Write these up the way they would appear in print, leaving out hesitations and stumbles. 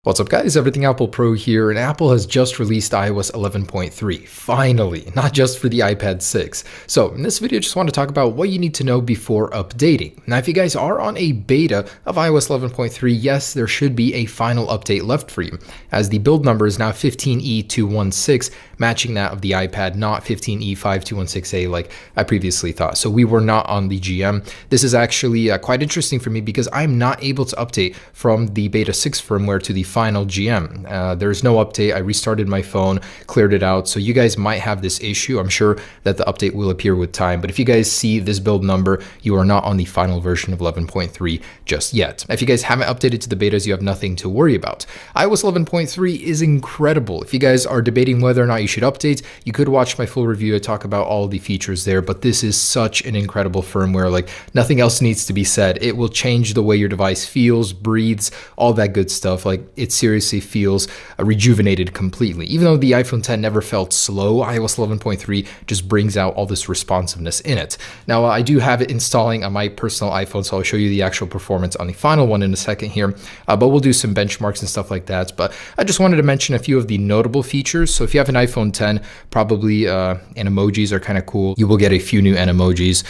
What's up guys, Everything Apple Pro here, and Apple has just released iOS 11.3, finally, not just for the iPad 6. So in this video, I just want to talk about what you need to know before updating. Now, if you guys are on a beta of iOS 11.3, yes, there should be a final update left for you, as the build number is now 15E216, matching that of the iPad, not 15E5216A like I previously thought. So we were not on the GM. This is actually quite interesting for me because I'm not able to update from the beta 6 firmware to the final GM. There's no update. I restarted my phone, cleared it out. So you guys might have this issue. I'm sure that the update will appear with time. But if you guys see this build number, you are not on the final version of 11.3 just yet. If you guys haven't updated to the betas, you have nothing to worry about. iOS 11.3 is incredible. If you guys are debating whether or not you should update, you could watch my full review. I talk about all the features there, but this is such an incredible firmware. Like, nothing else needs to be said. It will change the way your device feels, breathes, all that good stuff. Like, it seriously feels rejuvenated completely. Even though the iPhone 10 never felt slow, iOS 11.3 just brings out all this responsiveness in it. Now, I do have it installing on my personal iPhone, so I'll show you the actual performance on the final one in a second here, but we'll do some benchmarks and stuff like that. But I just wanted to mention a few of the notable features. So if you have an iPhone 10, probably Animojis are kind of cool. You will get a few new Animojis,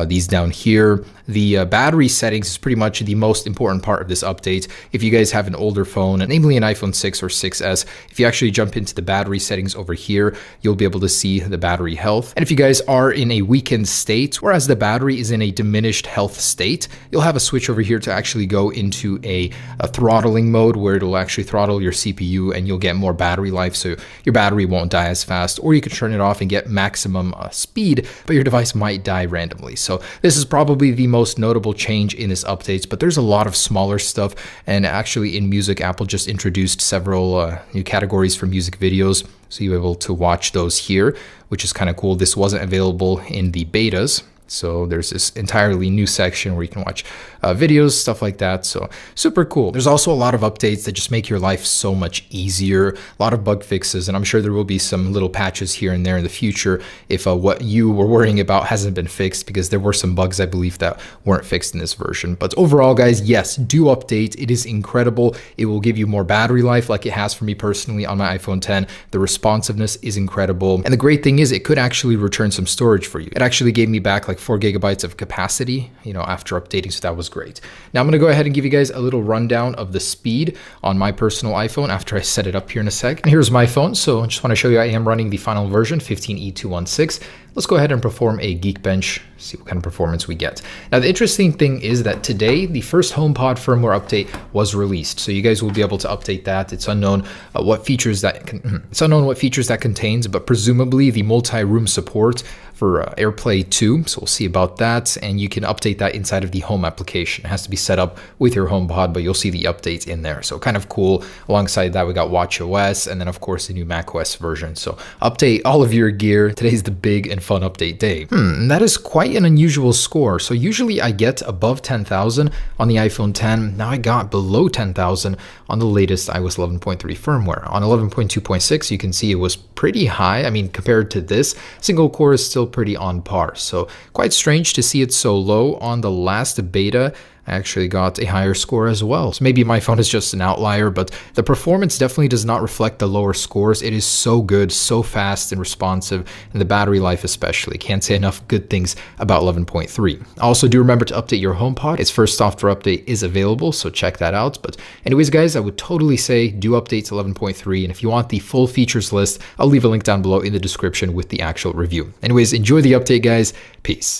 these down here. The battery settings is pretty much the most important part of this update. If you guys have an older phone, namely an iPhone 6 or 6S, if you actually jump into the battery settings over here, you'll be able to see the battery health. And if you guys are in a weakened state, whereas the battery is in a diminished health state, you'll have a switch over here to actually go into a throttling mode where it'll actually throttle your CPU and you'll get more battery life, so your battery won't die as fast. Or you can turn it off and get maximum speed, but your device might die randomly. So this is probably the most notable change in this update, but there's a lot of smaller stuff. And actually in music, Apple just introduced several new categories for music videos, so you're able to watch those here, which is kind of cool. This wasn't available in the betas. So there's this entirely new section where you can watch videos, stuff like that. So super cool. There's also a lot of updates that just make your life so much easier, a lot of bug fixes, and I'm sure there will be some little patches here and there in the future if what you were worrying about hasn't been fixed, because there were some bugs, I believe, that weren't fixed in this version. But overall, guys, yes, do update. It is incredible. It will give you more battery life like it has for me personally on my iPhone 10. The responsiveness is incredible. And the great thing is it could actually return some storage for you. It actually gave me back like 4 gigabytes of capacity, after updating, so that was great. Now I'm going to go ahead and give you guys a little rundown of the speed on my personal iPhone after I set it up here in a sec. And here's my phone, so I just want to show you I am running the final version, 15E216. Let's go ahead and perform a Geekbench, see what kind of performance we get. Now, the interesting thing is that today, the first HomePod firmware update was released. So you guys will be able to update that. It's unknown what features that contains, but presumably the multi-room support for AirPlay 2. So we'll see about that. And you can update that inside of the Home application. It has to be set up with your HomePod, but you'll see the updates in there. So kind of cool. Alongside that, we got watchOS, and then of course the new macOS version. So update all of your gear. Today's the big and fun update day. That is quite an unusual score. So usually I get above 10,000 on the iPhone 10. Now I got below 10,000 on the latest iOS 11.3 firmware. On 11.2.6, you can see it was pretty high. I mean, compared to this, single core is still pretty on par. So quite strange to see it so low. On the last beta, I actually got a higher score as well. So maybe my phone is just an outlier, but the performance definitely does not reflect the lower scores. It is so good, so fast and responsive, and the battery life especially. Can't say enough good things about 11.3. Also, do remember to update your HomePod. Its first software update is available, so check that out. But anyways, guys, I would totally say do update to 11.3, and if you want the full features list, I'll leave a link down below in the description with the actual review. Anyways, enjoy the update, guys. Peace.